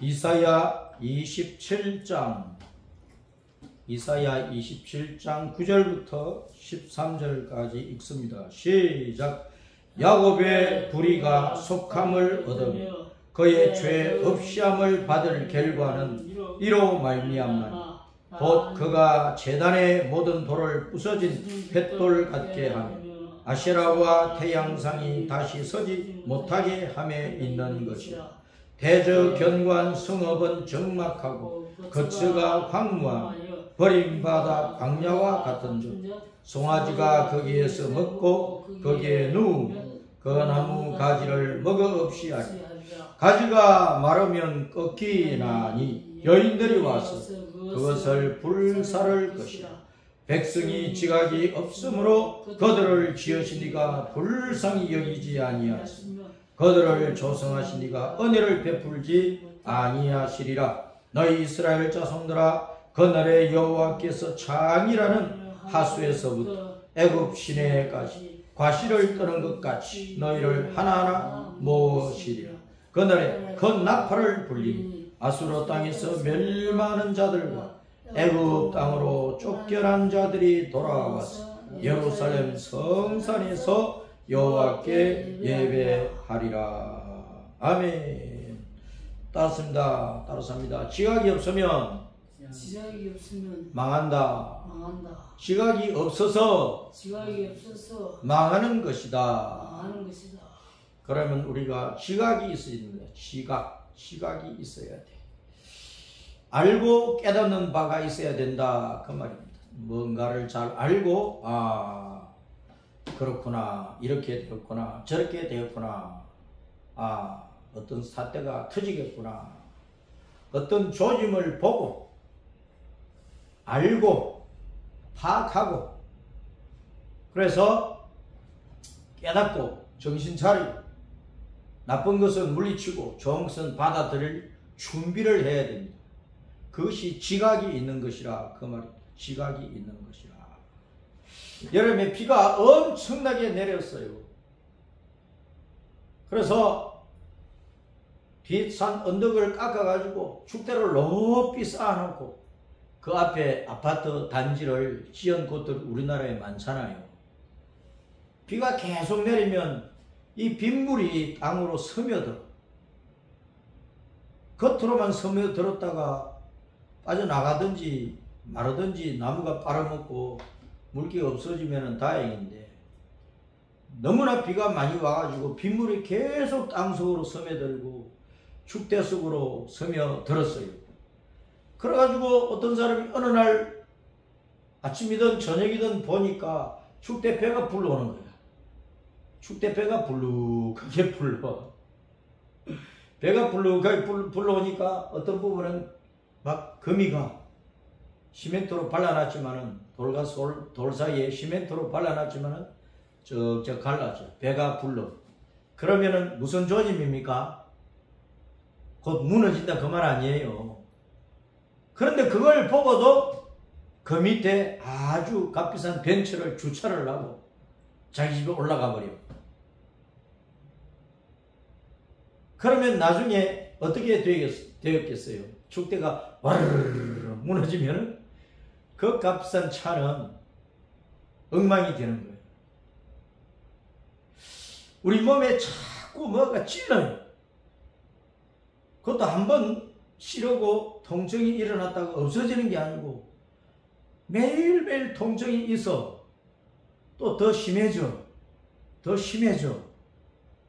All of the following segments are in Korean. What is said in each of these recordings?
이사야 27장 9절부터 13절까지 읽습니다. 시작. 야곱의 불의가 속함을 얻으며 그의 죄 없이함을 받을 결과는 이로 말미암나니 곧 그가 제단의 모든 돌을 부서진 횃돌 같게 하며 아세라와 태양상이 다시 서지 못하게 함에 있는 것이라. 대저 견고한 성읍은 적막하고 거처가 황무하며 버림받아 광야와 같은즉 송아지가 거기에서 먹고 거기에 누우며 그 나무 가지를 먹어 없이 하리. 가지가 마르면 꺾이나니 여인들이 와서 그것을 불사를 것이라. 백성이 지각이 없으므로 그들을 지으시니가 불쌍히 여기지 아니하시며 그들을 조성하신 이가 은혜를 베풀지 아니하시리라. 너희 이스라엘 자손들아, 그날에 여호와께서 창이라는 하수에서부터 애굽 시내까지 과실을 떠는 것 같이 너희를 하나하나 모으시리라. 그날에 큰 나팔을 불리니 아수르 땅에서 멸망하는 자들과 애굽 땅으로 쫓겨난 자들이 돌아와서 예루살렘 성산에서 여호와께 예배하리라. 아멘. 따랐습니다. 따랐습니다. 지각이 없으면 망한다. 지각이 없어서 망하는 것이다. 그러면 우리가 지각이 있어야 됩니다. 지각이 있어야 돼. 알고 깨닫는 바가 있어야 된다, 그 말입니다. 뭔가를 잘 알고 그렇구나, 이렇게 되었구나, 저렇게 되었구나, 어떤 사태가 터지겠구나, 어떤 조짐을 보고 알고 파악하고 그래서 깨닫고 정신 차리고 나쁜 것은 물리치고 좋은 것은 받아들일 준비를 해야 됩니다. 그것이 지각이 있는 것이라, 그 말입니다. 지각이 있는 것이라. 여름에 비가 엄청나게 내렸어요. 그래서 뒷산 언덕을 깎아가지고 축대를 높이 쌓아놓고 그 앞에 아파트 단지를 지은 곳들 우리나라에 많잖아요. 비가 계속 내리면 이 빗물이 땅으로 스며들어. 겉으로만 스며들었다가 빠져나가든지 마르든지 나무가 빨아먹고 물기가 없어지면 다행인데, 너무나 비가 많이 와가지고 빗물이 계속 땅속으로 스며들고 축대 속으로 스며들었어요. 그래가지고 어떤 사람이 어느 날 아침이든 저녁이든 보니까 축대배가 불러오는 거야. 축대배가 불룩하게 불러. 배가 불룩하게 불러오니까 어떤 부분은 막 거미가 시멘트로 발라놨지만은 돌 사이에 시멘트로 발라놨지만은 쩍쩍 갈라져. 배가 불러. 그러면은 무슨 조짐입니까? 곧 무너진다, 그 말 아니에요. 그런데 그걸 보고도 그 밑에 아주 값비싼 벤츠를 주차를 하고 자기 집에 올라가 버려. 그러면 나중에 어떻게 되었겠어요? 축대가 와르르 무너지면 그 값싼 차는 엉망이 되는 거예요. 우리 몸에 자꾸 뭐가 찔러요. 그것도 한번 찌르고 통증이 일어났다가 없어지는 게 아니고 매일매일 통증이 있어. 또 더 심해져.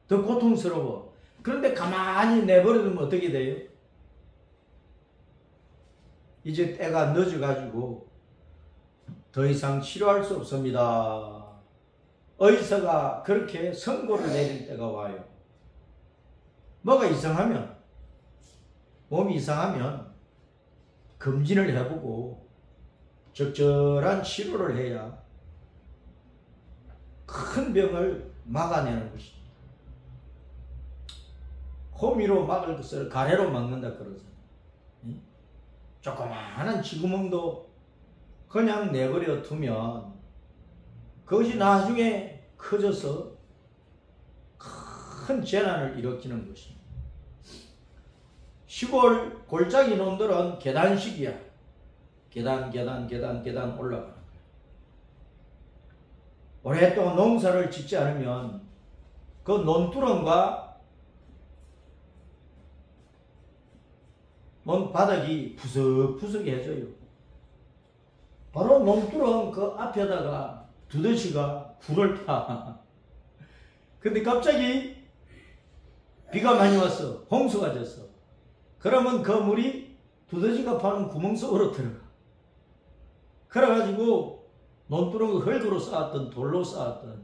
더 고통스러워. 그런데 가만히 내버려두면 어떻게 돼요? 이제 때가 늦어가지고 더 이상 치료할 수 없습니다. 의사가 그렇게 선고를 내릴 때가 와요. 뭐가 이상하면, 몸이 이상하면 검진을 해보고 적절한 치료를 해야 큰 병을 막아내는 것입니다. 호미로 막을 것을 가래로 막는다 그러잖아요. 조그마한 쥐구멍도 그냥 내버려 두면 그것이 나중에 커져서 큰 재난을 일으키는 것입니다. 시골 골짜기 놈들은 계단식이야. 계단 올라가는 거야. 오랫동안 농사를 짓지 않으면 그 논두렁과 논바닥이 푸석푸석해져요. 바로 논두렁 그 앞에다가 두더지가 굴을 타. 근데 갑자기 비가 많이 왔어. 홍수가 졌어. 그러면 그 물이 두더지가 파는 구멍 속으로 들어가. 그래가지고 논두렁을 흙으로 쌓았던 돌로 쌓았던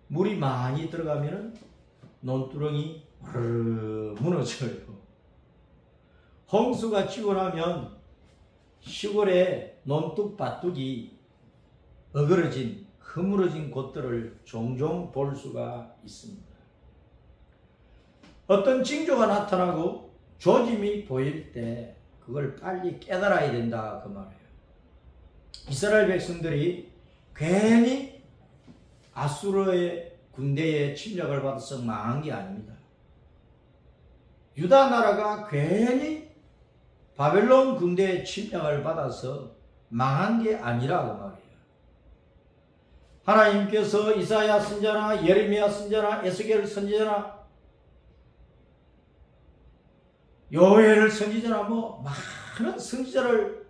물이 많이 들어가면은 논두렁이 무너져요. 홍수가 치고 나면 시골에 논뚝밭뚝이 어그러진 허물어진 곳들을 종종 볼 수가 있습니다. 어떤 징조가 나타나고 조짐이 보일 때 그걸 빨리 깨달아야 된다 그 말이에요. 이스라엘 백성들이 괜히 아수르의 군대의 침략을 받아서 망한 게 아닙니다. 유다 나라가 괜히 바벨론 군대의 침략을 받아서 망한 게 아니라 그 말이에요. 하나님께서 이사야 선지자나 예레미야 선지자나 에스겔 선지자나 요엘 선지자나 많은 선지자를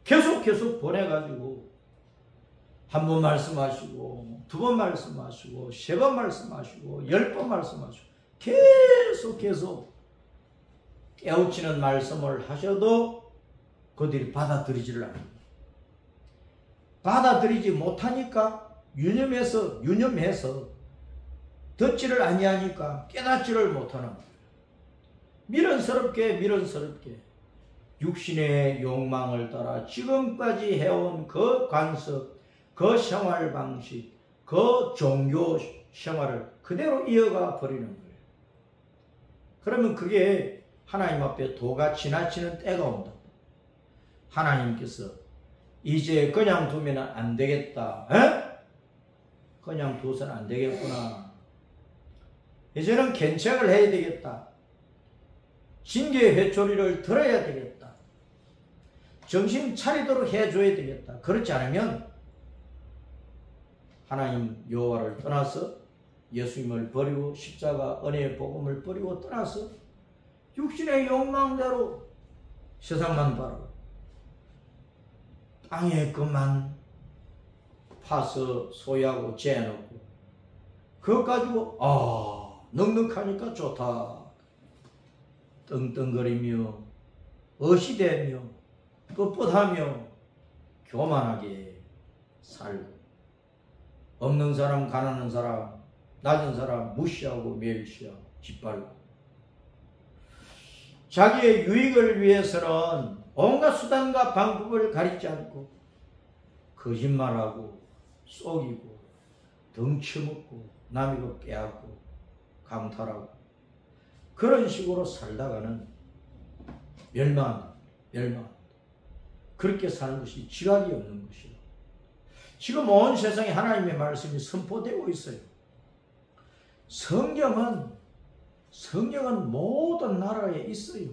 계속 보내가지고 한 번 말씀하시고 두 번 말씀하시고 세 번 말씀하시고 10번 말씀하시고 계속 깨우치는 말씀을 하셔도 그들이 받아들이지를 않습니다. 받아들이지 못하니까 유념해서 듣지를 아니하니까 깨닫지를 못하는 거예요. 미련스럽게 육신의 욕망을 따라 지금까지 해온 그 관습, 그 생활 방식, 그 종교 생활을 그대로 이어가 버리는 거예요. 그러면 그게 하나님 앞에 도가 지나치는 때가 온다. 하나님께서 이제 그냥 두면 안 되겠다. 그냥 두서는 안 되겠구나. 이제는 견책을 해야 되겠다. 징계의 회초리를 들어야 되겠다. 정신 차리도록 해줘야 되겠다. 그렇지 않으면 하나님 여호와를 떠나서 예수님을 버리고 십자가 은혜의 복음을 버리고 떠나서 육신의 욕망대로 세상만 바라고 땅에 것만 파서 소유하고 재놓고 그것 가지고 넉넉하니까 좋다. 떵떵거리며 어시되며 뻣뻣하며 교만하게 살고 없는 사람, 가난한 사람, 낮은 사람 무시하고 멸시하고 짓밟고 자기의 유익을 위해서는 온갖 수단과 방법을 가리지 않고 거짓말하고 속이고 덩쳐먹고 남의 것 빼앗고 강탈하고 그런 식으로 살다가는 멸망. 그렇게 사는 것이 지각이 없는 것이요. 지금 온 세상에 하나님의 말씀이 선포되고 있어요. 성경은 모든 나라에 있어요.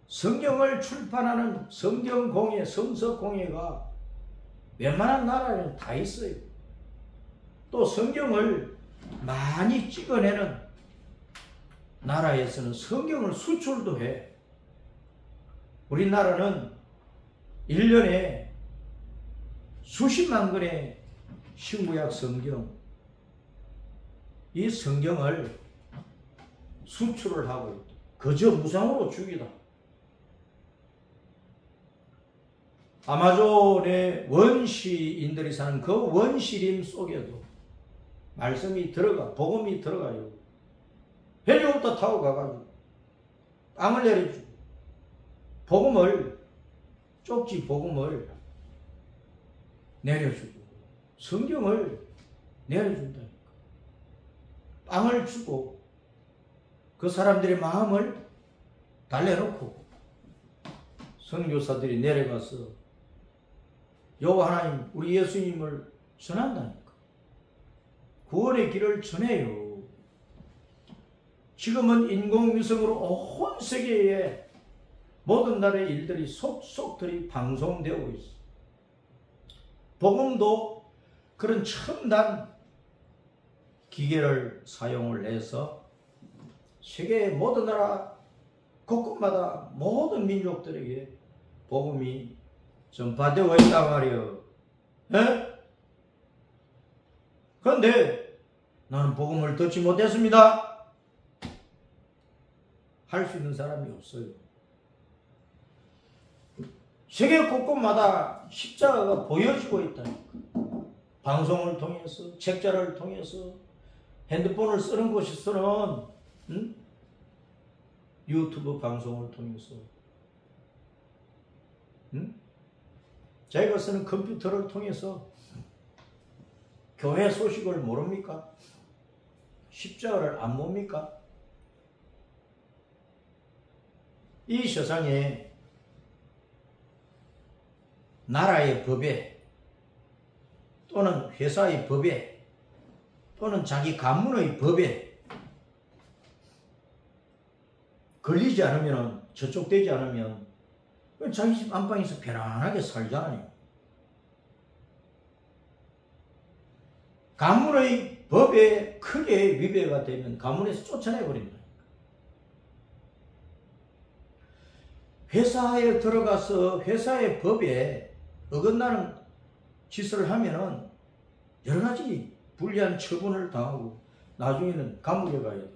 성경을 출판하는 성경공예, 성서공예가 웬만한 나라에는 다 있어요. 또 성경을 많이 찍어내는 나라에서는 성경을 수출도 해. 우리나라는 1년에 수십만 권의 신구약 성경, 이 성경을 수출을 하고 있다. 그저 무상으로 주기다. 아마존의 원시인들이 사는 그 원시림 속에도 말씀이 들어가, 복음이 들어가요. 헬리콥터 타고 가가지고 빵을 내려주고 쪽지 복음을 내려주고 성경을 내려준다니까. 빵을 주고 그 사람들의 마음을 달래놓고 선교사들이 내려가서 여호와 하나님, 우리 예수님을 전한다니까. 구원의 길을 전해요. 지금은 인공위성으로 온 세계의 모든 나라의 일들이 속속들이 방송되고 있어. 복음도 그런 첨단 기계를 사용을 해서 세계의 모든 나라 곳곳마다 모든 민족들에게 복음이 전파되고 있단 말이에요. 그런데 나는 복음을 듣지 못했습니다. 할 수 있는 사람이 없어요. 세계 곳곳마다 십자가가 보여지고 있다니까. 방송을 통해서, 책자를 통해서, 핸드폰을 쓰는 곳에서는 유튜브 방송을 통해서, 자기가 쓰는 컴퓨터를 통해서 교회 소식을 모릅니까? 십자가를 안 봅니까? 이 세상에 나라의 법에 또는 회사의 법에 또는 자기 가문의 법에 걸리지 않으면, 저촉되지 않으면 자기 집 안방에서 편안하게 살잖아요. 가문의 법에 크게 위배가 되면 가문에서 쫓아내버립니다. 회사에 들어가서 회사의 법에 어긋나는 짓을 하면은 여러 가지 불리한 처분을 당하고 나중에는 감옥에 가야 돼.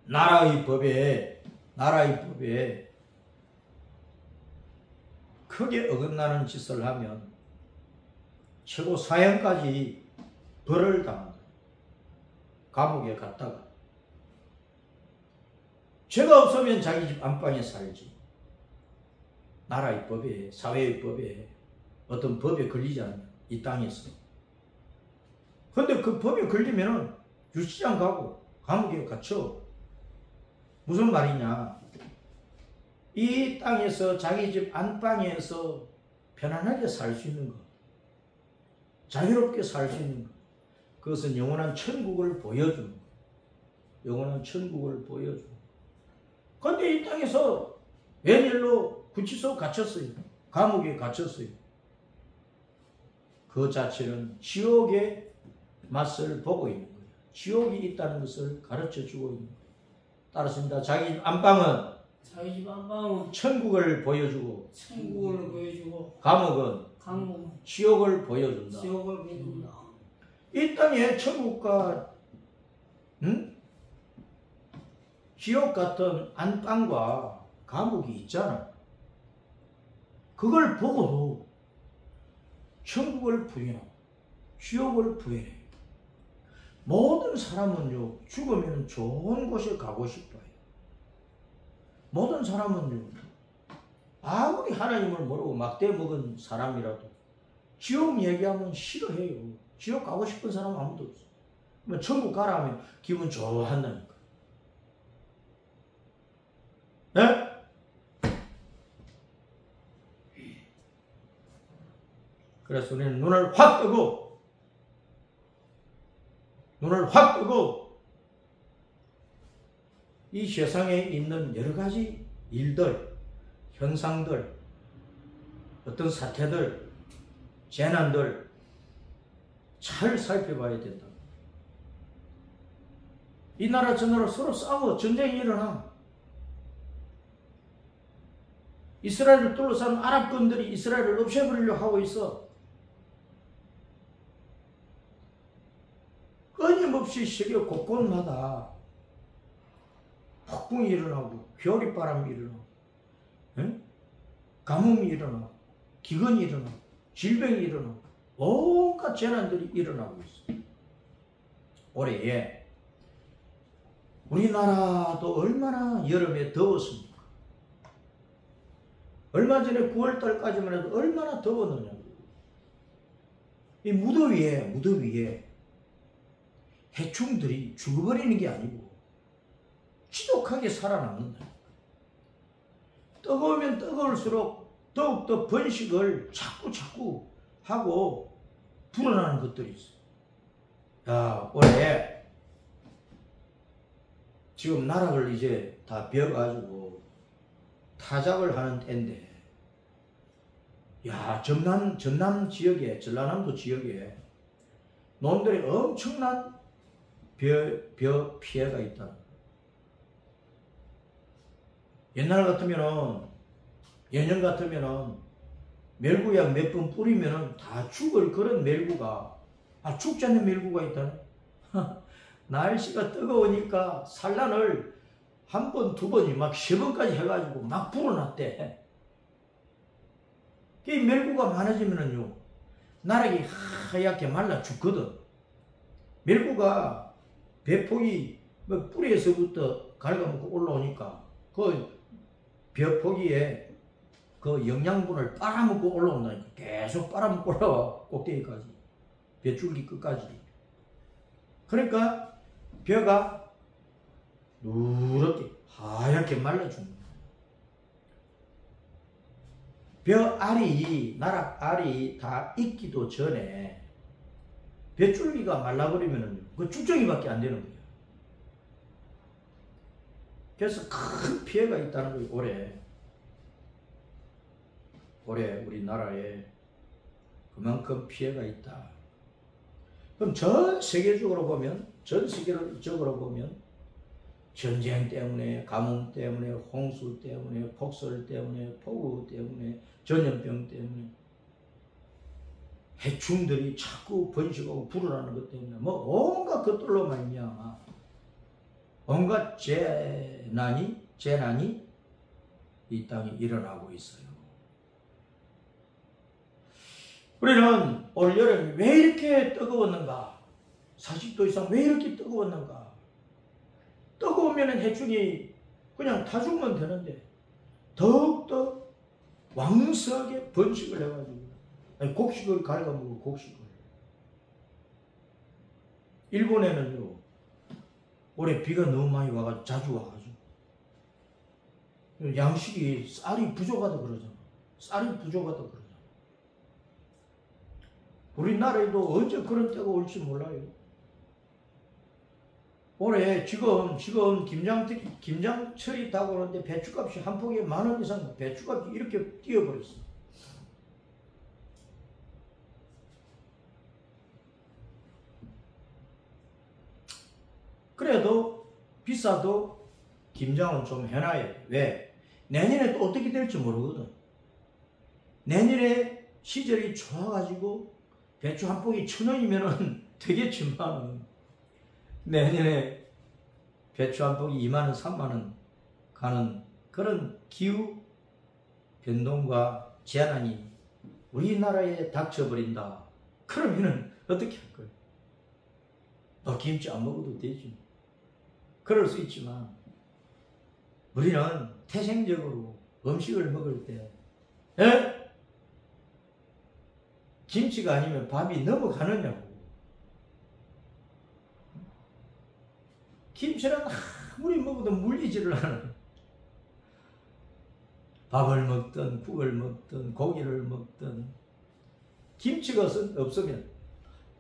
나라의 법에 크게 어긋나는 짓을 하면 최고 사형까지 벌을 당한다. 감옥에 갔다가 죄가 없으면 자기 집 안방에 살지. 나라의 법에, 사회의 법에, 어떤 법에 걸리지 않으면 이 땅에서. 근데 그 법에 걸리면은 유치장 가고 감옥에 갇혀. 무슨 말이냐? 이 땅에서 자기 집 안방에서 편안하게 살 수 있는 것, 자유롭게 살 수 있는 것, 그것은 영원한 천국을 보여주는 것. 영원한 천국을 보여주는 것. 근데 이 땅에서 웬일로 구치소 갇혔어요. 감옥에 갇혔어요. 그 자체는 지옥의 맛을 보고 있는 거예요. 지옥이 있다는 것을 가르쳐 주고 있는 거예요. 따라서 자기 집 안방은 천국을 보여주고 감옥은 지옥을 보여준다. 이 땅에 천국과 지옥 같은 안방과 감옥이 있잖아. 그걸 보고도 천국을 부인하고 지옥을 부인해. 모든 사람은요, 죽으면 좋은 곳에 가고 싶어요. 모든 사람은요, 아무리 하나님을 모르고 막대 먹은 사람이라도 지옥 얘기하면 싫어해요. 지옥 가고 싶은 사람 아무도 없어. 그러면 천국 가라 하면 기분 좋아한다니까. 네? 그래서 우리는 눈을 확 뜨고 이 세상에 있는 여러 가지 일들, 현상들, 어떤 사태들, 재난들 잘 살펴봐야 된다. 이 나라 저 나라 서로 싸워 전쟁이 일어나. 이스라엘을 둘러싼 아랍군들이 이스라엘을 없애버리려고 하고 있어. 끊임없이 세계 곳곳마다 폭풍이 일어나고 겨울바람이 일어나고 가뭄이 일어나고 기근이 일어나고 질병이 일어나고 온갖 재난들이 일어나고 있어. 올해 우리나라도 얼마나 여름에 더웠습니까? 얼마 전에 9월달까지만 해도 얼마나 더웠느냐고. 이 무더위에 해충들이 죽어버리는 게 아니고 지독하게 살아남는다. 뜨거우면 뜨거울수록 더욱더 번식을 자꾸 하고 불어나는 것들이 있어요. 야, 올해 지금 나락을 이제 다 비어가지고 타작을 하는 때인데, 야, 전남 지역에, 전라남도 지역에 놈들이 엄청난 벼 피해가 있다. 옛날 같으면은, 예년 같으면은 멸구약 몇 번 뿌리면은 다 죽을 그런 멸구가, 죽지 않는 멸구가 있다네. 날씨가 뜨거우니까 산란을 한 번, 두 번이 막 10번까지 해가지고 막 불어놨대. 이 멸구가 많아지면은요, 나락이 하얗게 말라 죽거든. 멸구가 배폭이 뭐 뿌리에서부터 갉아먹고 올라오니까 그 벼포기에 그 영양분을 빨아먹고 올라온다니까. 계속 빨아먹고 올라와, 꼭대기까지. 벼줄기 끝까지. 그러니까 벼가 누렇게 하얗게 말라줍니다. 벼 알이, 나락 알이 다 익기도 전에 벼줄기가 말라버리면 그 쭉정이밖에 안 되는 거예요. 그래서 큰 피해가 있다는 거예요. 올해 우리나라에 그만큼 피해가 있다. 그럼 전 세계적으로 보면 전쟁 때문에, 가뭄 때문에, 홍수 때문에, 폭설 때문에, 폭우 때문에, 전염병 때문에, 해충들이 자꾸 번식하고 불어나는 것 때문에, 뭐 온갖 것들로 말미암아 온갖 재난이 이 땅에 일어나고 있어요. 우리는 올 여름이 왜 이렇게 뜨거웠는가? 40도 이상 왜 이렇게 뜨거웠는가? 뜨거우면 해충이 그냥 다 죽으면 되는데 더욱더 왕성하게 번식을 해가지고, 곡식을 갉아먹고 곡식을. 일본에는요, 올해 비가 너무 많이 와가지고, 자주 와가지고 양식이 쌀이 부족하다 그러잖아. 우리나라에도 언제 그런 때가 올지 몰라요. 올해 지금 김장철이 다가오는데 배추값이 한 포기에 10,000원 이상, 배추값이 이렇게 뛰어버렸어. 그래도 비싸도 김장은 좀 해놔야 돼. 왜? 내년에 또 어떻게 될지 모르거든. 내년에 시절이 좋아가지고 배추 한 포기 1,000원이면은 되겠지만, 내년에 배추 한 포기 20,000원, 30,000원 가는 그런 기후 변동과 재난이 우리나라에 닥쳐버린다. 그러면은 어떻게 할 거예요? 너 김치 안 먹어도 되지. 그럴 수 있지만, 우리는 태생적으로 음식을 먹을 때, 김치가 아니면 밥이 넘어가느냐고. 김치는 아무리 먹어도 물리지를 않아요. 밥을 먹든 국을 먹든 고기를 먹든 김치가 없으면,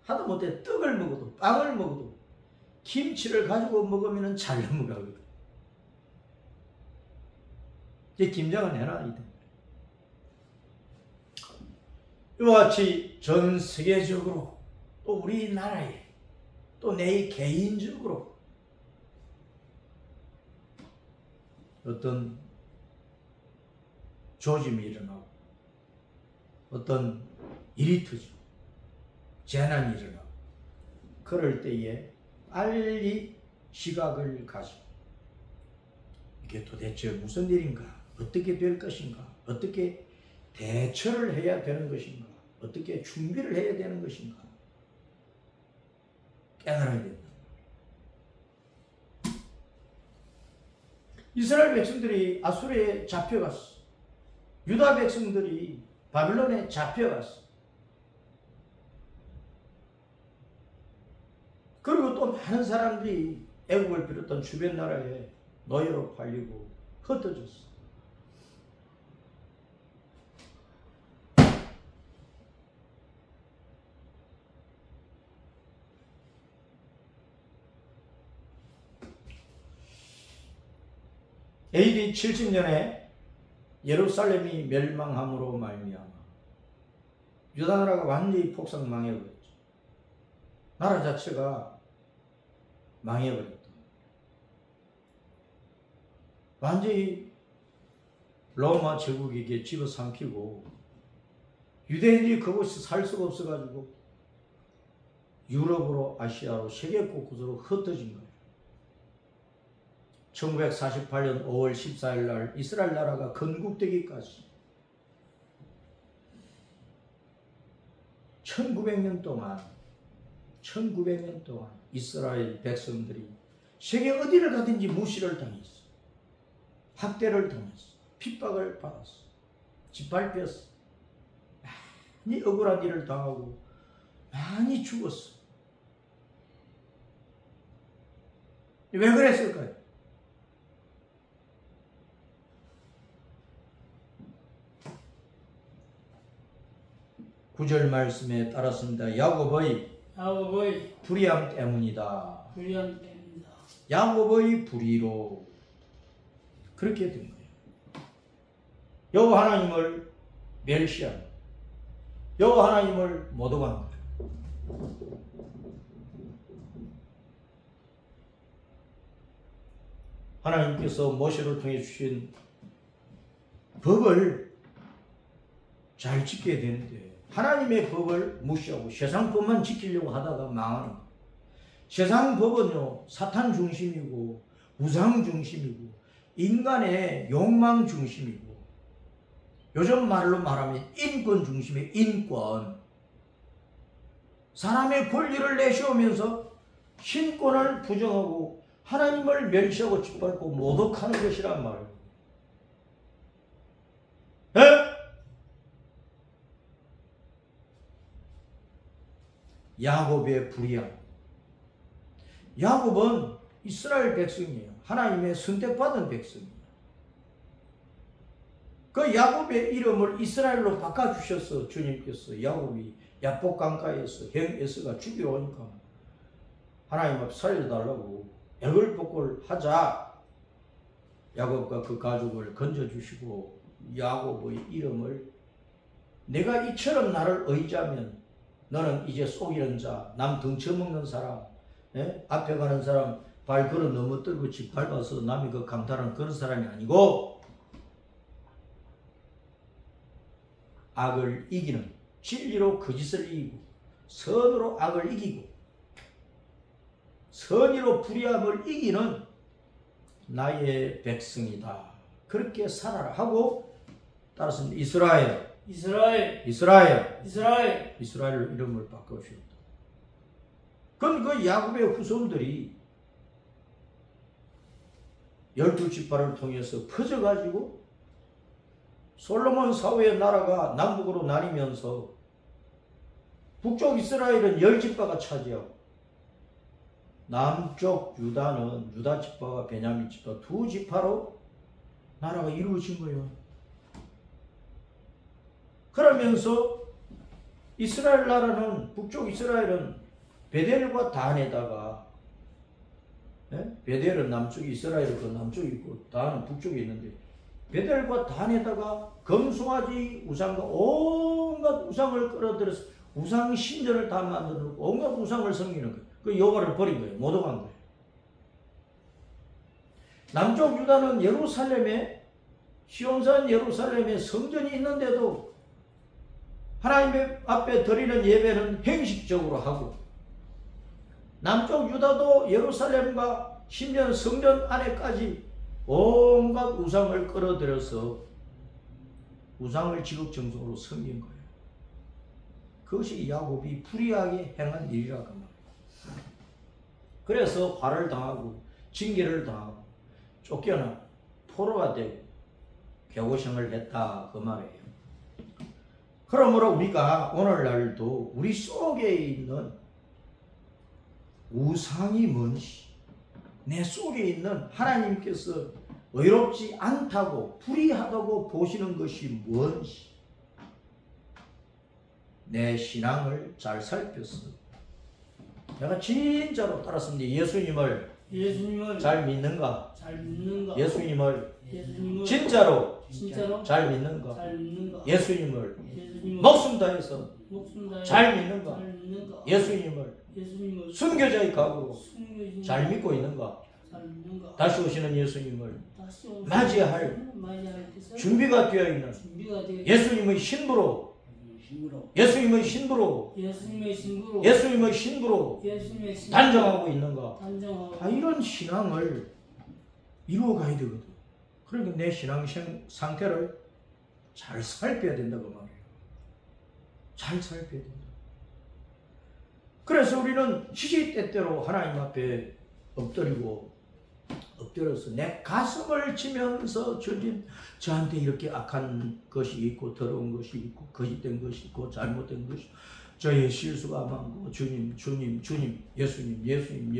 하다못해 떡을 먹어도 빵을 먹어도 김치를 가지고 먹으면 잘 넘어가거든. 이제 김장은 해놔야 돼. 이와 같이 전 세계적으로, 또 우리나라에, 또 내 개인적으로 어떤 조짐이 일어나고 어떤 일이 터지고 재난이 일어나고, 그럴 때에 빨리 시각을 가지고 이게 도대체 무슨 일인가, 어떻게 될 것인가, 어떻게 대처를 해야 되는 것인가, 어떻게 준비를 해야 되는 것인가 깨달아야 된다. 이스라엘 백성들이 아수르에 잡혀갔어. 유다 백성들이 바빌론에 잡혀갔어. 그리고 또 많은 사람들이 애국을 비롯한 주변 나라에 노예로 팔리고 흩어졌어. AD 70년에 예루살렘이 멸망함으로 말미암아 유다 나라가 완전히 폭삭망해버렸죠. 나라 자체가 망해버렸다. 완전히 로마 제국에게 집어삼키고 유대인들이 그곳에 살 수가 없어가지고 유럽으로 아시아로 세계 곳곳으로 흩어진 거예요. 1948년 5월 14일 날 이스라엘 나라가 건국되기까지 1900년 동안 이스라엘 백성들이 세계 어디를 가든지 무시를 당했어. 학대를 당했어. 핍박을 받았어. 짓밟혔어. 많이 억울한 일을 당하고 많이 죽었어. 왜 그랬을까요? 구절 말씀에 따랐습니다. 야곱의 불의함 때문이다. 야곱의 불의로 그렇게 된 거예요. 여호와 하나님을 멸시한, 여호와 하나님을 모독한 거예요. 하나님께서 모세를 통해 주신 법을 잘 지켜야 되는데 하나님의 법을 무시하고 세상 법만 지키려고 하다가 망하는 거예요. 세상 법은요, 사탄 중심이고 우상 중심이고 인간의 욕망 중심이고 요즘 말로 말하면 인권 중심의 인권. 사람의 권리를 내세우면서 신권을 부정하고 하나님을 멸시하고 짓밟고 모독하는 것이란 말이에요. 에? 야곱의 불의함. 야곱은 이스라엘 백성이에요. 하나님의 선택받은 백성이에요. 그 야곱의 이름을 이스라엘로 바꿔주셔서 주님께서 야곱이 야복 강가에서 형 에서가 죽이러 오니까 하나님 앞에 살려달라고 애걸복걸 하자. 야곱과 그 가족을 건져주시고 야곱의 이름을 내가 이처럼 나를 의지하면 너는 이제 속이는 자, 남 등쳐먹는 사람, 앞에 가는 사람 발 걸어 넘어뜨리고 집 밟아서 남이 그 강탈하는 그런 사람이 아니고 악을 이기는, 진리로 거짓을 이기고 선으로 악을 이기고 선의로 불의함을 이기는 나의 백성이다. 그렇게 살아라 하고 따라서 이스라엘로 이름을 바꿔주셨다. 그건 그 야곱의 후손들이 12지파를 통해서 퍼져가지고 솔로몬 사후의 나라가 남북으로 나뉘면서 북쪽 이스라엘은 10지파가 차지하고 남쪽 유다는 유다 지파와 베냐민 지파 두 지파로 나라가 이루어진 거예요. 그러면서 이스라엘 나라는 북쪽 이스라엘은 베델과 단에다가 베델은 남쪽이 이스라엘은 그 남쪽에 있고 단은 북쪽에 있는데 베델과 단에다가 금송아지 우상과 온갖 우상을 끌어들여서 우상 신전을 다 만들고 온갖 우상을 섬기는 거예요. 그 여호와를 버린 거예요. 모독한 거예요. 남쪽 유다는 예루살렘에 시온산 예루살렘에 성전이 있는데도 하나님 앞에 드리는 예배는 형식적으로 하고 남쪽 유다도 예루살렘과 심지어 성전 안에까지 온갖 우상을 끌어들여서 우상을 지극정성으로 섬긴 거예요. 그것이 야곱이 불의하게 행한 일이라고 말이에요. 그래서 화를 당하고 징계를 당하고 쫓겨나 포로가 되고 겨고생을 했다 그 말이에요. 그러므로 우리가 오늘날도 우리 속에 있는 우상이 뭔지, 내 속에 있는 하나님께서 의롭지 않다고 불의하다고 보시는 것이 뭔지 내 신앙을 잘 살펴서 내가 진짜로 따랐습니다. 예수님을 예수님을 잘 믿는가? 잘 믿는가? 예수님을 예수님을 진짜로 잘 믿는가? 믿는가? 예수님을 예수님을 목숨 다해서 목숨 다해 잘 믿는가? 잘 믿는가? 예수님을 순교자의 각오로 숨겨진 잘 믿고 있는가? 잘 믿는가? 다시 오시는 예수님을 다시 오시는 맞이할 때서 준비가 되어 있는 준비가 되어 예수님의 신부로 예수님의 신부로 예수님의 신부로 예수님의 신부로 예수님의 신부로 단정하고 있는가? 단정하고 이런 신앙을 이루어가야 되거든. 그러니까 내 신앙 상태를 잘 살펴야 된다고 말이에요. 잘 살펴야 된다. 그래서 우리는 시시때때로 하나님 앞에 엎드려서 내 가슴을 치면서 주님, 저한테 이렇게 악한 것이 있고 더러운 것이 있고 거짓된 것이 있고 잘못된 것이 있고 저의 실수가 많고 주님 예수님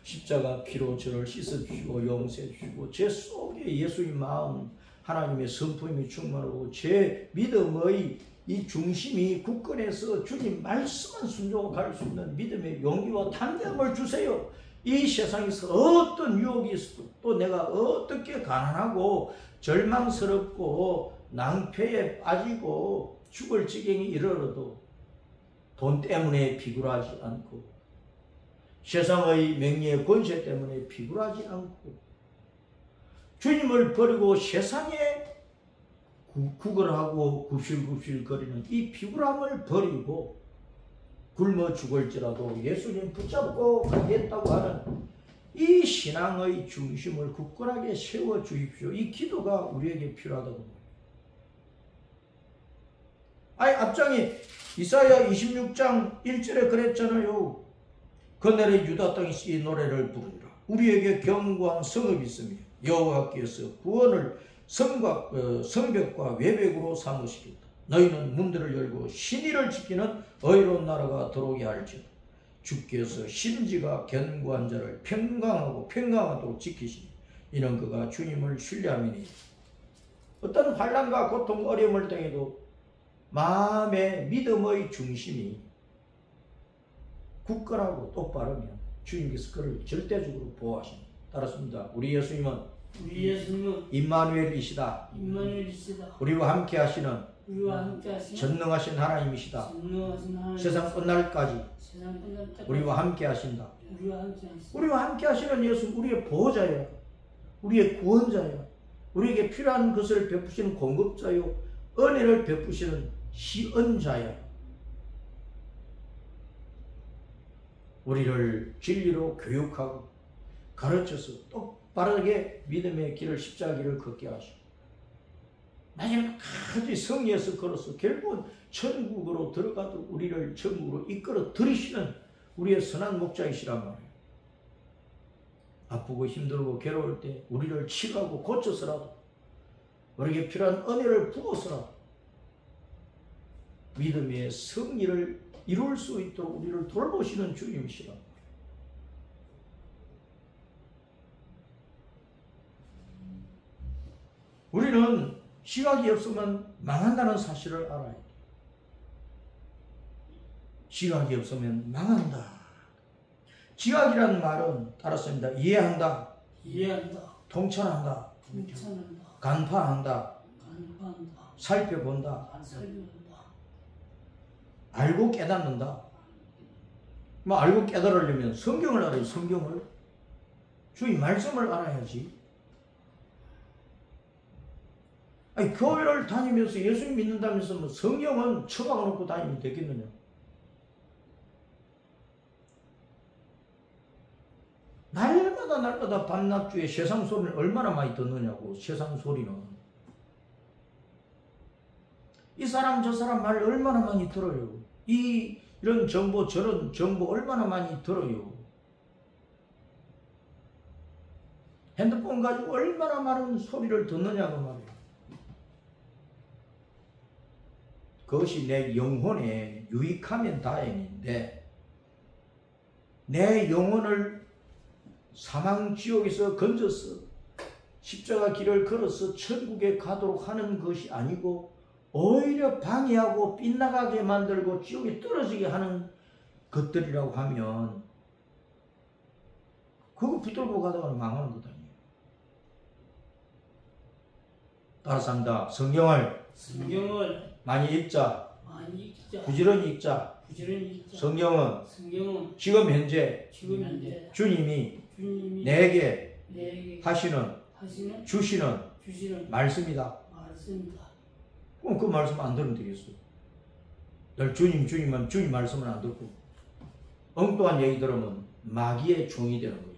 십자가 피로 저를 씻어주시고 용서해주시고 제 속에 예수님 마음 하나님의 성품이 충만하고 제 믿음의 이 중심이 굳건해서 주님 말씀만 순종할 수 있는 믿음의 용기와 담대함을 주세요. 이 세상에서 어떤 유혹이 있어도 또 내가 어떻게 가난하고 절망스럽고 낭패에 빠지고 죽을 지경에 이르러도 돈 때문에 비굴하지 않고 세상의 명예의 권세 때문에 비굴하지 않고 주님을 버리고 세상에 구걸하고 굽실굽실 거리는 이 비굴함을 버리고 굶어 죽을지라도 예수님 붙잡고 가겠다고 하는 이 신앙의 중심을 굳건하게 세워 주십시오. 이 기도가 우리에게 필요하다고. 앞장에 이사야 26장 1절에 그랬잖아요. 그날에 유다 땅이 이 노래를 부르리라. 우리에게 견고한 성읍이 있으며 여호와께서 구원을 성벽과 외벽으로 삼으시겠다. 너희는 문들을 열고 신의를 지키는 의로운 나라가 들어오게 할지어다. 주께서 신지가 견고한 자를 평강하도록 지키시니 이는 그가 주님을 신뢰함이니. 어떤 환난과 고통 어려움을 당해도 마음의 믿음의 중심이 굳건하고 똑바르면 주님께서 그를 절대적으로 보호하십니다. 따랐습니다. 우리 예수님은 임마누엘이시다. 우리와 함께 하시는 전능하신 하나님이시다. 세상 끝날까지 우리와 함께 하신다. 우리와 함께 하시는 예수, 우리의 보호자예요. 우리의 구원자예요. 우리에게 필요한 것을 베푸시는 공급자요, 은혜를 베푸시는 시恩자예요. 우리를 진리로 교육하고 가르쳐서 똑바르게 믿음의 길을, 십자가 길을 걷게 하시고 마지막까지 성리에서 걸어서 결국은 천국으로 들어가도 우리를 천국으로 이끌어 들이시는 우리의 선한 목자이시란 말이에요. 아프고 힘들고 괴로울 때 우리를 치료하고 고쳐서라도 우리에게 필요한 은혜를 부어서라도 믿음의 승리를 이룰 수 있도록 우리를 돌보시는 주님이시라. 우리는 지각이 없으면 망한다는 사실을 알아야 돼. 지각이 없으면 망한다. 지각이라는 말은 따랐습니다. 이해한다. 통찰한다. 간파한다. 살펴본다. 알고 깨닫는다. 알고 깨달으려면 성경을 알아야 성경을. 주의 말씀을 알아야지. 교회를 다니면서 예수 믿는다면서 성경은 처박아 놓고 다니면 되겠느냐. 날마다 밤낮주에 세상 소리를 얼마나 많이 듣느냐고. 세상 소리는 이 사람 저 사람 말을 얼마나 많이 들어요. 이런 정보 저런 정보 얼마나 많이 들어요. 핸드폰 가지고 얼마나 많은 소리를 듣느냐고 말이에요. 그것이 내 영혼에 유익하면 다행인데 내 영혼을 사망지옥에서 건져서 십자가 길을 걸어서 천국에 가도록 하는 것이 아니고 오히려 방해하고 빗나가게 만들고 지옥에 떨어지게 하는 것들이라고 하면 그거 붙들고 가다가 망하는 거다. 따라서 합니다. 성경을 많이 읽자. 많이 읽자. 부지런히 읽자. 부지런히 읽자. 성경은 성경은 지금 현재 지금 현재 주님이 주님이 내게 내게 하시는 주시는 말씀이다. 말씀이다. 그럼 그 말씀 안 들으면 되겠어요. 늘 주님 말씀을 안 듣고 엉뚱한 얘기 들으면 마귀의 종이 되는 거예요.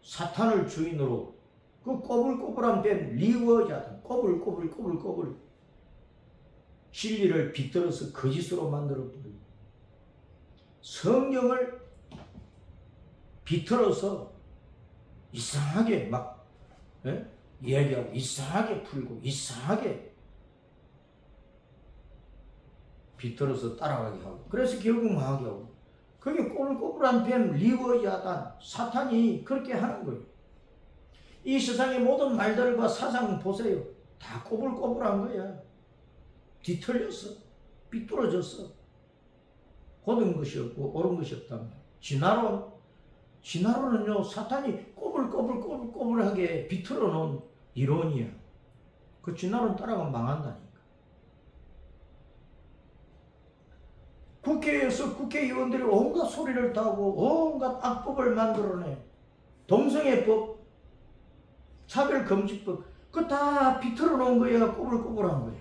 사탄을 주인으로 그 꼬불꼬불한 뱀 리워야든 꼬불꼬불 진리를 비틀어서 거짓으로 만들어버리고 성경을 비틀어서 이상하게 막 이야기하고 이상하게 풀고 이상하게 비틀어서 따라가게 하고 그래서 결국 망하게 하고 그게 꼬불꼬불한 뱀 리워야단 사탄이 그렇게 하는 거예요. 이 세상의 모든 말들과 사상 보세요. 다 꼬불꼬불한 거야. 뒤틀렸어. 삐뚤어졌어. 고든 것이 없고 옳은 것이 없다면 진화론은요 사탄이 꼬불꼬불하게 비틀어 놓은 이론이야. 그 진화론 따라가면 망한다니까. 국회에서 국회의원들이 온갖 소리를 타고 온갖 악법을 만들어내. 동성애법, 차별금지법 그거 다 비틀어 놓은 거야. 꼬불꼬불한 거야.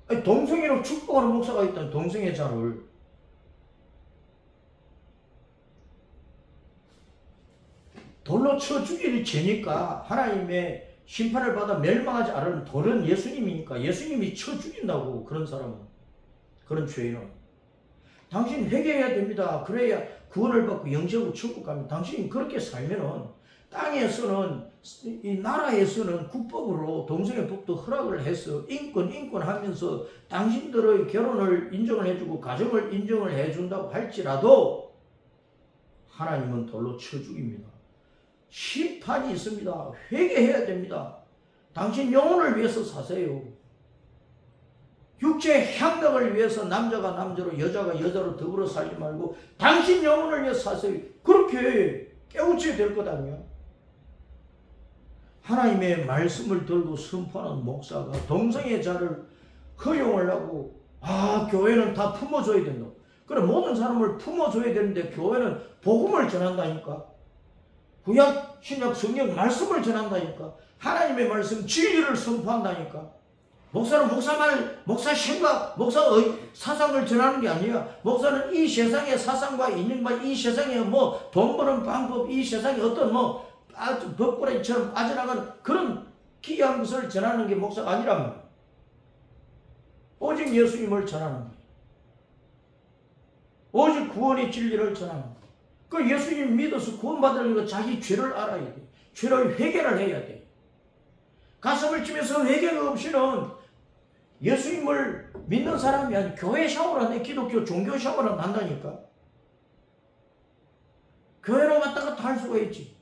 아니, 동성애로 축복하는 목사가 있다는 동성애자를 돌로 쳐 죽이는 죄니까 하나님의 심판을 받아 멸망하지 않은 돌은 예수님이니까 예수님이 쳐 죽인다고. 그런 사람은, 그런 죄인은 당신 회개해야 됩니다. 그래야 구원을 받고 영접으로 천국 갑니다. 당신이 그렇게 살면은 땅에서는 이 나라에서는 국법으로 동성애법도 허락을 해서 인권 하면서 당신들의 결혼을 인정을 해주고 가정을 인정을 해준다고 할지라도 하나님은 돌로 쳐 죽입니다. 심판이 있습니다. 회개해야 됩니다. 당신 영혼을 위해서 사세요. 육체의 향락을 위해서 남자가 남자로 여자가 여자로 더불어 살지 말고 당신 영혼을 위해서 사세요. 그렇게 깨우쳐야 될 것 아니야. 하나님의 말씀을 들고 선포하는 목사가 동성애자를 허용을 하고 교회는 다 품어줘야 된다. 그래 모든 사람을 품어줘야 되는데 교회는 복음을 전한다니까. 구약 신약 성경 말씀을 전한다니까. 하나님의 말씀 진리를 선포한다니까. 목사는 목사 말, 목사 생각, 목사의 사상을 전하는 게 아니야. 목사는 이 세상의 사상과 인연과 이 세상의 돈 버는 방법, 이 세상의 어떤 벽고래처럼 빠져나가는 그런 기이한 것을 전하는 게 목사가 아니란 말이야. 오직 예수님을 전하는 거야. 오직 구원의 진리를 전하는 거야. 그 예수님 믿어서 구원받으려면 자기 죄를 알아야 돼. 죄를 회개를 해야 돼. 가슴을 치면서 회개가 없이는 예수님을 믿는 사람이 아니라 교회 샤워를 한다. 기독교 종교 샤워를 한다니까. 교회로 갔다 갔다 할 수가 있지.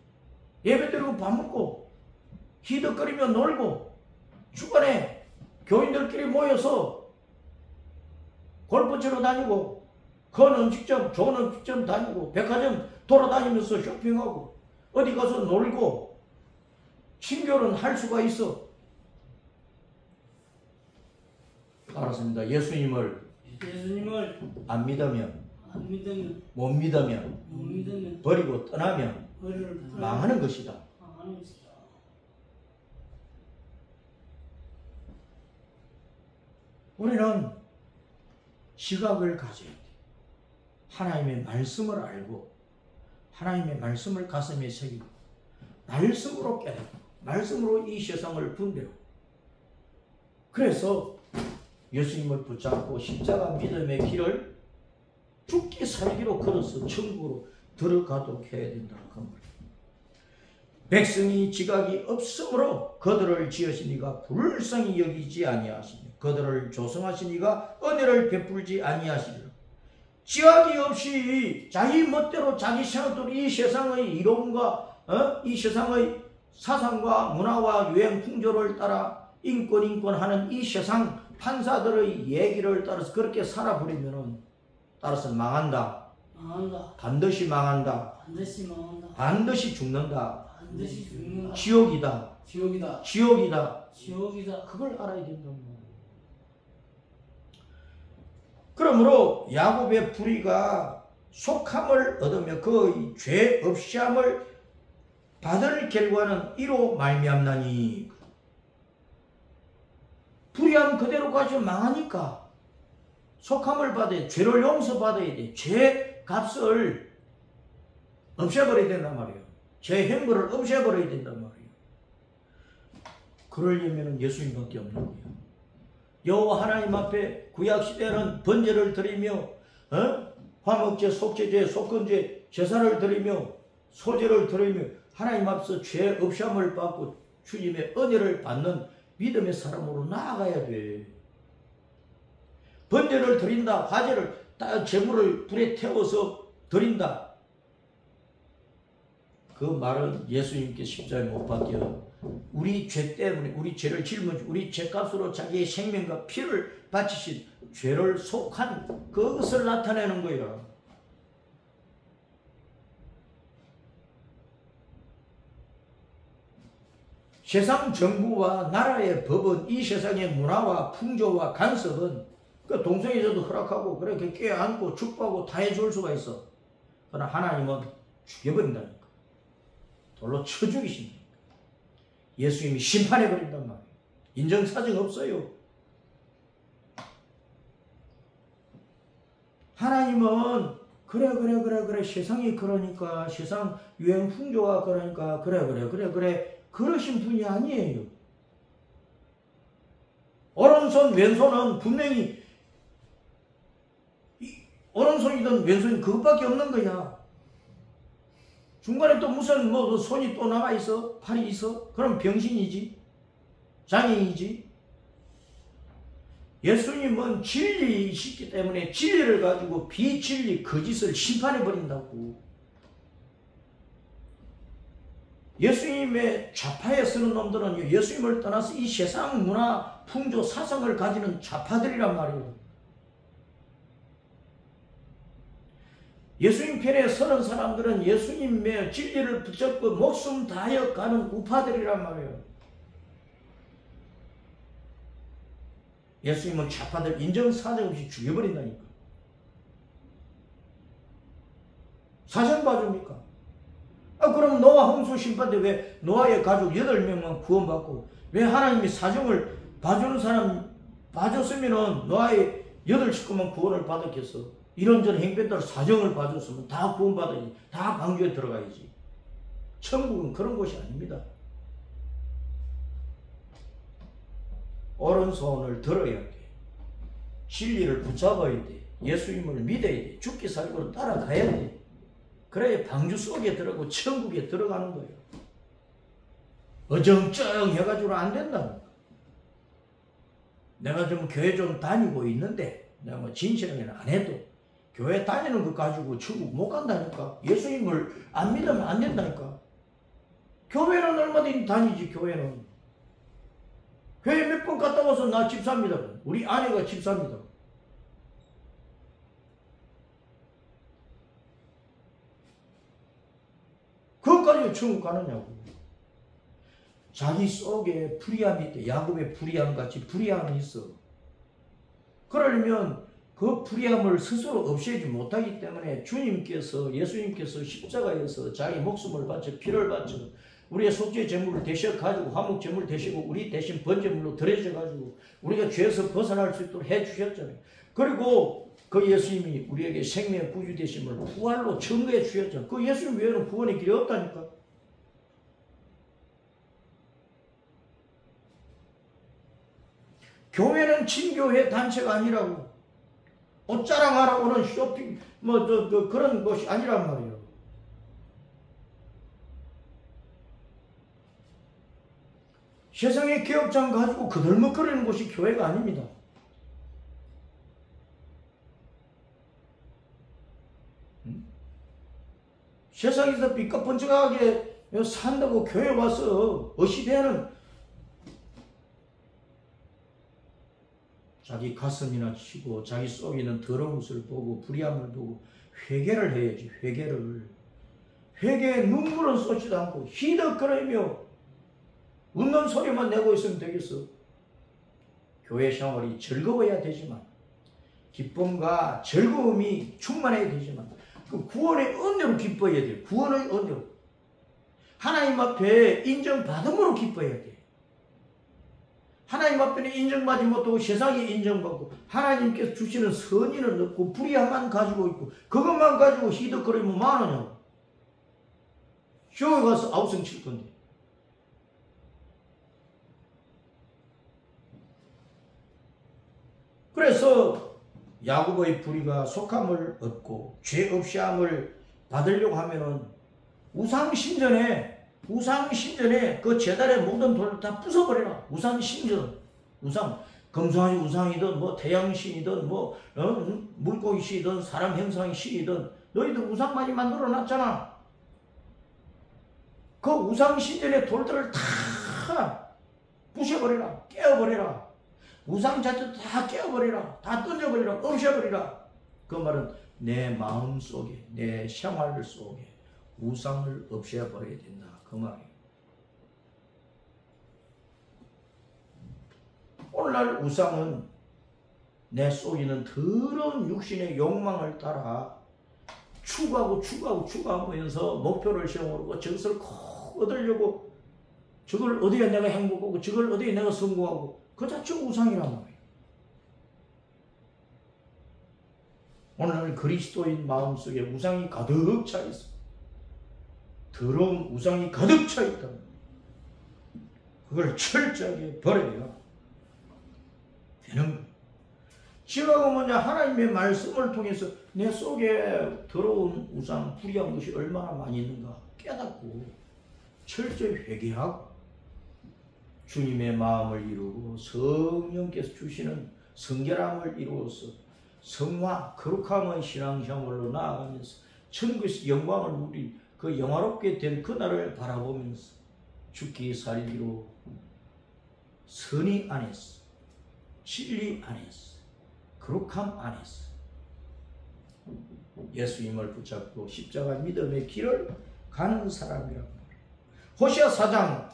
예배 드리고 밥 먹고 히덕거리며 놀고 주간에 교인들끼리 모여서 골프 치러 다니고 큰 음식점, 좋은 음식점 다니고 백화점 돌아다니면서 쇼핑하고 어디 가서 놀고 친교는 할 수가 있어. 알았습니다. 예수님을 안 믿으면 못 믿으면 버리고 떠나면 망하는 것이다. 우리는 시각을 가져야 돼. 하나님의 말씀을 알고 하나님의 말씀을 가슴에 새기고 말씀으로 깨닫고 말씀으로 이 세상을 분별하고 그래서 예수님을 붙잡고 십자가 믿음의 길을 죽기 살기로 걸어서 천국으로 들어가도록 해야 된다는 겁니다. 백성이 지각이 없으므로 그들을 지으신 이가 불쌍히 여기지 아니하시니 그들을 조성하신 이가 은혜를 베풀지 아니하시리라. 지각이 없이 자기 멋대로 자기 생각대로 이 세상의 이론과 이 세상의 사상과 문화와 유행 풍조를 따라 인권 하는 이 세상 판사들의 얘기를 따라서 그렇게 살아버리면은 따라서 망한다. 망한다. 반드시 망한다. 반드시 망한다. 반드시 죽는다. 반드시 죽는다. 지옥이다. 지옥이다. 지옥이다. 지옥이다. 그걸 알아야 된단 말이에요. 그러므로 야곱의 불의가 속함을 얻으며 그 죄 없이함을 받을 결과는 이로 말미암나니, 불의함 그대로 가지고 망하니까 속함을 받아야 돼. 죄를 용서받아야 돼. 죄 값을 없애버려야 된단 말이에요. 죄 행보를 없애버려야 된단 말이에요. 그러려면 예수님밖에 없는 거예요. 여호와 하나님 앞에 구약시대는 번제를 드리며 화목제, 속죄제, 속건제, 제사를 드리며 소제를 드리며 하나님 앞에서 죄 없이함을 받고 주님의 은혜를 받는 믿음의 사람으로 나아가야 돼. 번제를 드린다, 화제를, 제물을 불에 태워서 드린다. 그 말은 예수님께 십자가에 못 박혀 우리 죄 때문에 우리 죄를 짊어지고 우리 죄값으로 자기의 생명과 피를 바치신 죄를 속한 그것을 나타내는 거예요. 세상 정부와 나라의 법은 이 세상의 문화와 풍조와 간섭은 그 동성애자도 허락하고 그렇게 껴안고 축복하고 다 해줄 수가 있어. 그러나 하나님은 죽여버린다니까. 돌로 쳐 죽이신다. 예수님이 심판해버린단 말이에요. 인정사정 없어요. 하나님은 그래 세상이 그러니까 세상 유행 풍조가 그러니까 그래 그러신 분이 아니에요. 오른손 왼손은 분명히 오른손이든 왼손이 그것밖에 없는 거야. 중간에 또 무슨 손이 또 나가 있어? 팔이 있어? 그럼 병신이지. 장애인이지. 예수님은 진리이시기 때문에 진리를 가지고 비진리, 거짓을 심판해 버린다고. 예수님의 좌파에 쓰는 놈들은 예수님을 떠나서 이 세상 문화, 풍조, 사상을 가지는 좌파들이란 말이에요. 예수님 편에 서는 사람들은 예수님의 진리를 붙잡고 목숨 다하여 가는 우파들이란 말이에요. 예수님은 좌파들 인정사정 없이 죽여버린다니까. 사정 봐줍니까? 그럼 노아 홍수 심판 때 왜 노아의 가족 8명만 구원받고 왜 하나님이 사정을 봐주는 사람 봐줬으면은 노아의 8식구만 구원을 받았겠어? 이런저런 행변 따라 사정을 봐줬으면 다 구원받아야지. 다 방주에 들어가야지. 천국은 그런 곳이 아닙니다. 오른손을 들어야 돼. 진리를 붙잡아야 돼. 예수님을 믿어야 돼. 죽기 살기로 따라가야 돼. 그래야 방주 속에 들어가고 천국에 들어가는 거예요. 어정쩡 해가지고는 안 된다니까. 내가 좀 교회 좀 다니고 있는데 내가 뭐 진실하게는 안 해도 교회 다니는 것 가지고 천국 못 간다니까. 예수님을 안 믿으면 안 된다니까. 교회는 얼마든지 다니지. 교회는 교회 몇 번 갔다 와서 나 집사입니다. 우리 아내가 집사입니다. 그것까지 천국 가느냐고. 자기 속에 불의함이 있대. 야곱의 불의함 같이 불의함이 있어. 그러려면 그 불의함을 스스로 없애지 못하기 때문에 예수님께서 십자가에서 자기 목숨을 바쳐 피를 바쳐 우리의 속죄 제물을 대셔 가지고 화목 제물 대시고 우리 대신 번제물로 드려져 가지고 우리가 죄에서 벗어날 수 있도록 해 주셨잖아요. 그리고 그 예수님이 우리에게 생명의 구주 되심을 부활로 증거해 주셨잖아요. 그 예수님 외에는 구원의 길이 없다니까. 교회는 친교회 단체가 아니라고. 옷 자랑하라고는 쇼핑 그런 것이 아니란 말이에요. 세상의 개혁장 가지고 그들먹거리는 곳이 교회가 아닙니다. 세상에서 삐까뻔쩍하게 산다고 교회 와서 어시대하는 자기 가슴이나 치고 자기 속에 있는 더러운 것을 보고 불의함을 보고 회개를 해야지. 회개에 눈물은 쏟지도 않고 희덕거리며 웃는 소리만 내고 있으면 되겠어. 교회 생활이 즐거워야 되지만 기쁨과 즐거움이 충만해야 되지만 그 구원의 은혜로 기뻐해야 돼. 구원의 은혜로. 하나님 앞에 인정받음으로 기뻐해야 돼. 하나님 앞에는 인정받지 못하고 세상에 인정받고 하나님께서 주시는 선의는 없고 불의함만 가지고 있고 그것만 가지고 희덕거리면 뭐하느냐고. 교회 가서 아우성 칠 건데. 그래서 야곱의 불의가 속함을 얻고 죄 없이 함을 받으려고 하면은 우상신전에 그 제단의 모든 돌을 다 부숴버려라. 우상 금송아지 우상이든 뭐 태양신이든 뭐 물고기신이든 사람 형상의 신이든 너희들 우상 많이 만들어 놨잖아. 그 우상신전의 돌들을 다 부셔버려라. 깨어버려라. 우상 자체도 다 깨어버리라. 다 던져버리라. 없애버리라. 그 말은 내 마음 속에 내 생활 속에 우상을 없애버려야 된다. 그 말이에요. 오늘날 우상은 내 속에 있는 더러운 육신의 욕망을 따라 추구하면서 목표를 세우고 저것을 꼭 얻으려고 저걸 얻어야 내가 행복하고 저걸 얻어야 내가 성공하고 그 자체가 우상이란 말이에요. 오늘날 그리스도인 마음속에 우상이 가득 차 있어. 더러운 우상이 가득 차 있다. 그걸 철저하게 버려야 되는 거예요. 지금 뭐냐 하나님의 말씀을 통해서 내 속에 더러운 우상, 불의한 것이 얼마나 많이 있는가 깨닫고 철저히 회개하고 주님의 마음을 이루고 성령께서 주시는 성결함을 이루어서 성화, 거룩함의 신앙생활로 나아가면서 천국의 영광을 누리 그 영화롭게 된 그날을 바라보면서 죽기 살기로 선의 안에서 진리 안에서 거룩함 안에서 예수님을 붙잡고 십자가 믿음의 길을 가는 사람이라고 말해요. 호시아 4장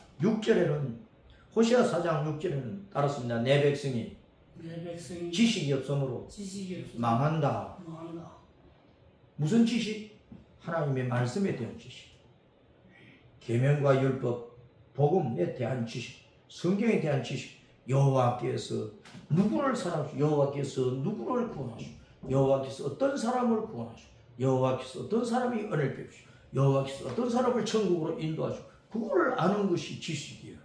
6절에는 따랐습니다. 내 백성이 지식이 없으므로 망한다. 무슨 지식? 하나님의 말씀에 대한 지식, 계명과 율법, 복음에 대한 지식, 성경에 대한 지식. 여호와께서 누구를 사랑하시고 여호와께서 누구를 구원하시고 여호와께서 어떤 사람을 구원하시고 여호와께서 어떤 사람이 은혜를 베푸시고 여호와께서 어떤 사람을 천국으로 인도하시고 그거를 아는 것이 지식이에요.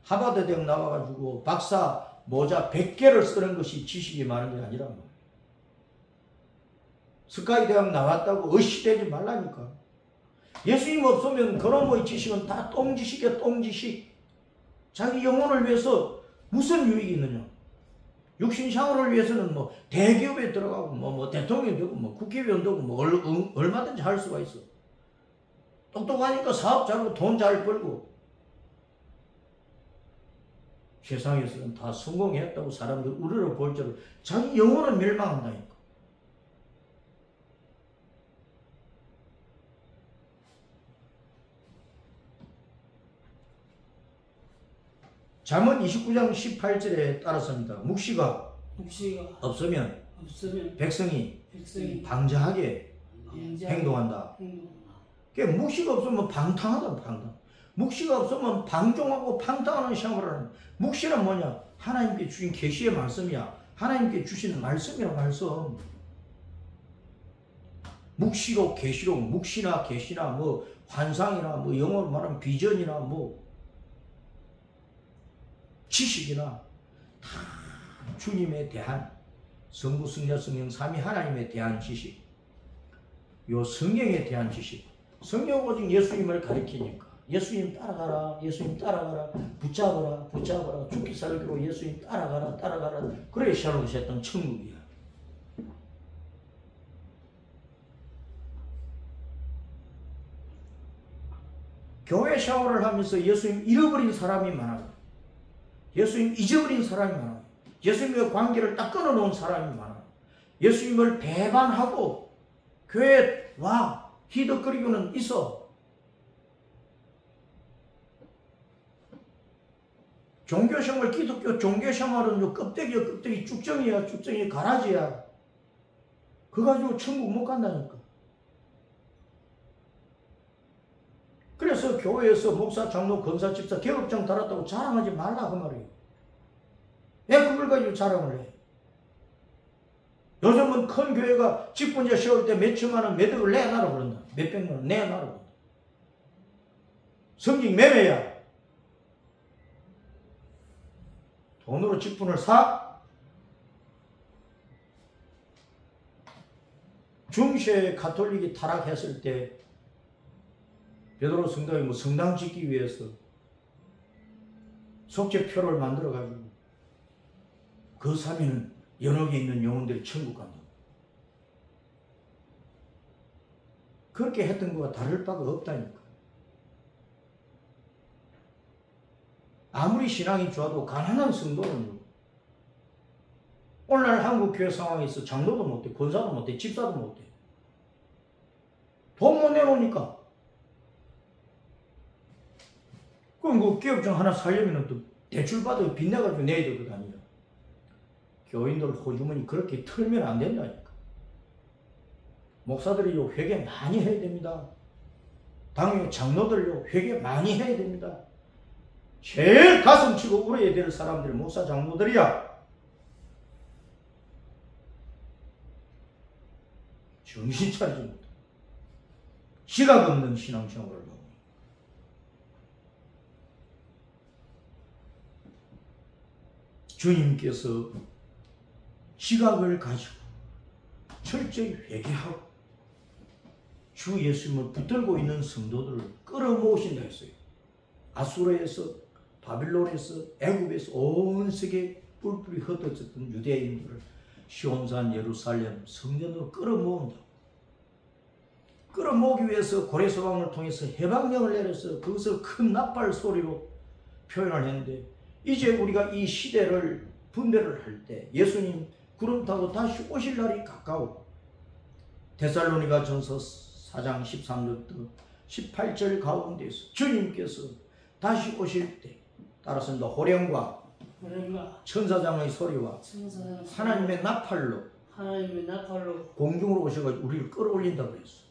하버드 대학 나와가지고 박사 모자 100개를 쓰는 것이 지식이 많은 게 아니란 말이에요. 스카이 대학 나왔다고 의시되지 말라니까. 예수님 없으면 그놈의 지식은 다 똥지식이야. 똥지식. 자기 영혼을 위해서 무슨 유익이 있느냐. 육신생활을 위해서는 뭐 대기업에 들어가고 뭐 대통령이 되고 뭐 국회의원 되고 뭐 얼마든지 할 수가 있어. 똑똑하니까 사업 잘하고 돈 잘 벌고. 세상에서는 다 성공했다고 사람들 우러러 볼 때로 자기 영혼은 멸망한다니까. 잠언 29장 18절에 따랐습니다. 묵시가 없으면 백성이 방자하게 행동한다. 그러니까 묵시가 없으면 방탕하다. 방탕. 묵시가 없으면 방종하고 방탕하는 생활을 하는. 묵시란 뭐냐? 하나님께 주신 계시의 말씀이야. 하나님께 주신 말씀이라 말씀. 묵시록, 계시록, 묵시나 계시나 뭐 환상이나 뭐 영어로 말하면 비전이나 뭐 지식이나 다 주님에 대한 성부, 성자, 성령, 삼위 하나님에 대한 지식, 요 성경에 대한 지식. 성경 오직 예수님을 가리키니까 예수님 따라가라, 예수님 따라가라, 붙잡아라, 붙잡아라, 죽기 살기로 예수님 따라가라, 따라가라. 그래 샬롯이 했던 천국이야. 교회 샤워를 하면서 예수님 잃어버린 사람이 많아요. 예수님 잊어버린 사람이 많아요. 예수님과 관계를 딱 끊어놓은 사람이 많아요. 예수님을 배반하고 교회에 와 희덕거리고는 있어. 종교생활, 기독교 종교생활은 껍데기야 껍데기, 쭉정이야 쭉정이, 가라지야. 그거 가지고 천국 못 간다니까. 그래서 교회에서 목사, 장로, 검사, 집사, 계급장 달았다고 자랑하지 말라 그 말이에요. 왜 그걸 가지고 자랑을 해? 요즘은 큰 교회가 직분자 세울 때 몇 천만 원 매덕을 내놔라 그런다. 몇 백만 원 내놔라 그런다. 성직 매매야. 돈으로 직분을 사? 중세의 가톨릭이 타락했을 때 베드로 성당이 뭐 성당 짓기 위해서 속죄표를 만들어가지고 그 사면은 연옥에 있는 영혼들이 천국 간다. 그렇게 했던 거와 다를 바가 없다니까. 아무리 신앙이 좋아도 가난한 성도는요. 오늘날 한국 교회 상황에서 장로도 못해, 권사도 못해, 집사도 못해. 돈 못 내놓으니까. 그럼 그 기업장 하나 살려면 또 대출받아 빚내가지고 내야 되거든 아니야. 교인들 호주머니 그렇게 털면 안 된다니까. 목사들이요 회개 많이 해야 됩니다. 당연히 장로들요 회개 많이 해야 됩니다. 제일 가슴치고 울어야 될 사람들이 목사 장로들이야. 정신 차리지 못해. 지각 없는 신앙생활을 하고. 주님께서 지각을 가지고 철저히 회개하고 주 예수님을 붙들고 있는 성도들을 끌어모으신다 했어요. 아수르에서, 바빌론에서, 애굽에서 온 세계 뿔뿔이 흩어졌던 유대인들을 시온산 예루살렘 성전으로 끌어모은다. 끌어모으기 위해서 고레소방을 통해서 해방령을 내려서 그것을 큰 나팔 소리로 표현을 했는데 이제 우리가 이 시대를 분별을 할 때 예수님 구름 타고 다시 오실 날이 가까워. 데살로니가 전서 4장 13절부터 18절 가운데서 주님께서 다시 오실 때 따라서 호령과 천사장의 소리와 하나님의 나팔로 공중으로 오셔가지고 우리를 끌어올린다고 했어.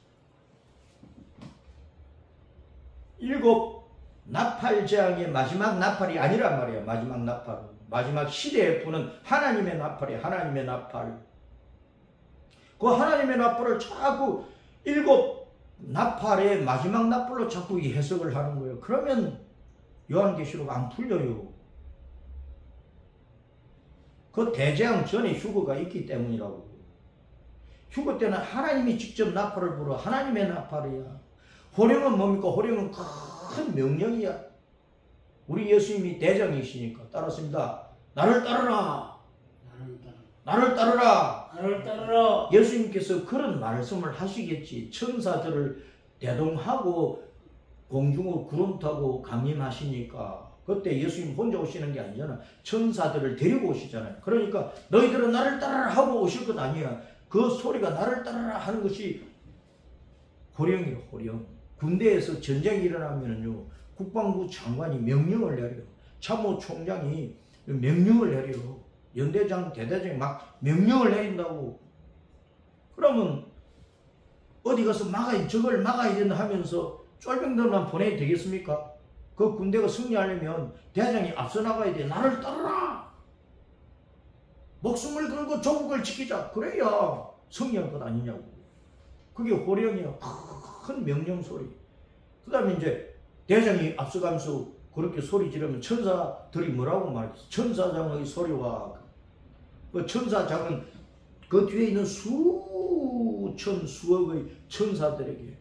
7 나팔 재앙의 마지막 나팔이 아니란 말이야. 마지막 나팔, 마지막 시대에 부는 하나님의 나팔이 하나님의 나팔. 그 하나님의 나팔을 자꾸 7 나팔의 마지막 나팔로 자꾸 이 해석을 하는 거예요. 그러면 요한계시록 안 풀려요. 그 대재앙 전에 휴거가 있기 때문이라고. 휴거 때는 하나님이 직접 나팔을 불어. 하나님의 나팔이야. 호령은 뭡니까? 호령은 큰 명령이야. 우리 예수님이 대장이시니까 따랐습니다. 나를 따르라. 나를 따르라. 나를 따르라. 예수님께서 그런 말씀을 하시겠지. 천사들을 대동하고 공중으로 구름 타고 강림하시니까 그때 예수님 혼자 오시는 게 아니잖아. 천사들을 데리고 오시잖아요. 그러니까 너희들은 나를 따르라 하고 오실 것 아니야. 그 소리가 나를 따르라 하는 것이 호령이에요. 호령. 군대에서 전쟁이 일어나면요 국방부 장관이 명령을 내려요. 참모총장이 명령을 내려요. 연대장, 대대장이 막 명령을 내린다고. 그러면 어디 가서 막아야, 저걸 막아야 된다 하면서 쫄병들만 보내야 되겠습니까? 그 군대가 승리하려면 대장이 앞서 나가야 돼. 나를 따르라. 목숨을 걸고 조국을 지키자. 그래야 승리할 것 아니냐고. 그게 호령이야. 큰 명령 소리. 그 다음에 이제 대장이 앞서가면서 그렇게 소리 지르면 천사들이 뭐라고 말했어? 천사장의 소리와 그 천사장은 그 뒤에 있는 수천 수억의 천사들에게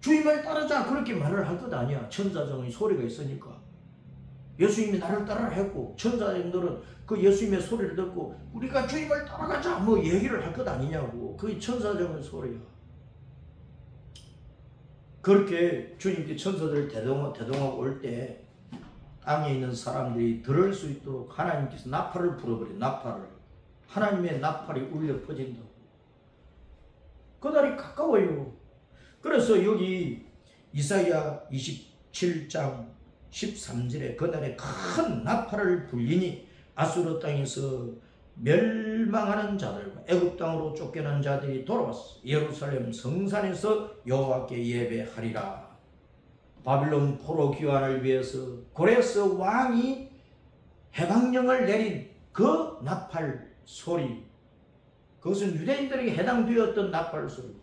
주님을 따르자 그렇게 말을 할 것 아니야. 천사장의 소리가 있으니까. 예수님이 나를 따르라 했고 천사장들은 그 예수님의 소리를 듣고 우리가 주님을 따라가자 뭐 얘기를 할 것 아니냐고. 그게 천사장의 소리야. 그렇게 주님께 천사들을 대동하고 올 때 땅에 있는 사람들이 들을 수 있도록 하나님께서 나팔을 불어버려. 나팔을. 하나님의 나팔이 울려 퍼진다고. 그날이 가까워요. 그래서 여기 이사야 27장 13절에 그날에 큰 나팔을 불리니 아수르 땅에서 멸망하는 자들과 애굽 땅으로 쫓겨난 자들이 돌아왔어. 예루살렘 성산에서 여호와께 예배하리라. 바빌론 포로 귀환을 위해서 고레스 왕이 해방령을 내린 그 나팔 소리, 그것은 유대인들에게 해당되었던 나팔 소리.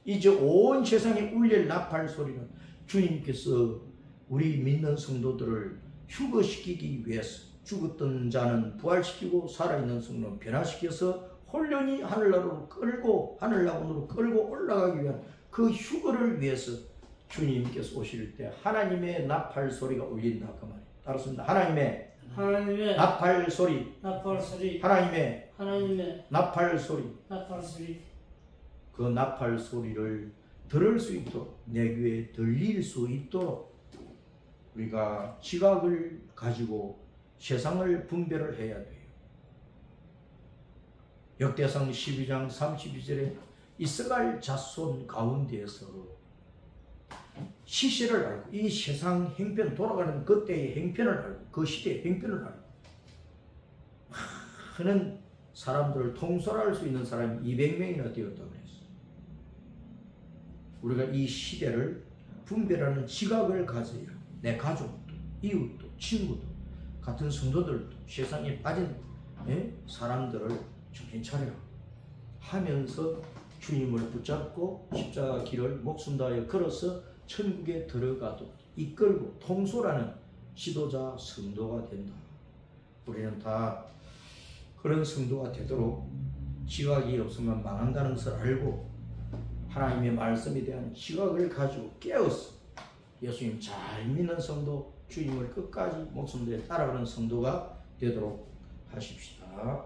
이제 온 세상에 울릴 나팔 소리는 주님께서 우리 믿는 성도들을 휴거시키기 위해서 죽었던 자는 부활시키고 살아있는 성도는 변화시켜서 혼련히 하늘나라로 끌고 올라가기 위한 그 휴거를 위해서 주님께서 오실 때 하나님의 나팔 소리가 울린다 그 말이에요. 따라서 하나님의 나팔 소리, 하나님의 나팔 소리, 그 나팔 소리를 들을 수 있도록, 내 귀에 들릴 수 있도록 우리가 지각을 가지고 세상을 분별을 해야 돼요. 역대상 12장 32절에 이스라엘 자손 가운데에서 시세를 알고 이 세상 행편, 돌아가는 그때의 행편을 알고 그 시대의 행편을 알고 많은 사람들을 통솔할 수 있는 사람이 200명이나 되었다고 그랬어요. 우리가 이 시대를 분별하는 지각을 가져야 내 가족도, 이웃도, 친구도, 같은 성도들도, 세상에 빠진 사람들을 정신 차려 하면서 주님을 붙잡고 십자가 길을 목숨 다하여 걸어서 천국에 들어가도록 이끌고 통솔하는 지도자 성도가 된다. 우리는 다 그런 성도가 되도록 지각이 없으면 망한다는 것을 알고 하나님의 말씀에 대한 지각을 가지고 깨어서 예수님 잘 믿는 성도, 주님을 끝까지 목숨 다해 따라가는 성도가 되도록 하십시다.